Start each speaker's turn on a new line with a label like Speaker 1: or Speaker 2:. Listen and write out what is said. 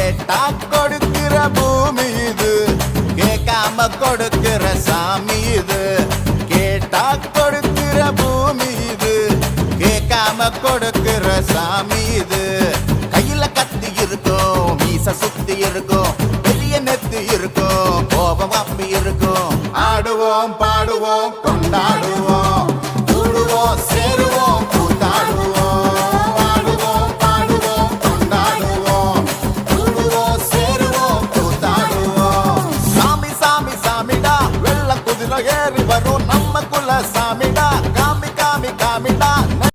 Speaker 1: கேட்டா கொடுக்கிற பூமி இது, கேட்காம கொடுக்கிற சாமி இது. கேட்டா கொடுக்கிற பூமி இது, கேட்காம கொடுக்கிற சாமி இது. கையில கத்தி இருக்கும், மீச சுத்தி இருக்கும், பெரிய நெத்தி இருக்கும், கோபம் அப்பி இருக்கும். ஆடுவோம் பாடுவோம் கொண்டாடுவோம், கூடுவோம் சேருவோம் கூத்தாடுவோம். ஆடுவோம் பாடுவோம் கொண்டாடுவோம், கூடுவோம் சேருவோம் கூத்தாடுவோம். சாமி சாமி சாமிடா, வெள்ள குதிரை ஏறி வரும் நம்ம குல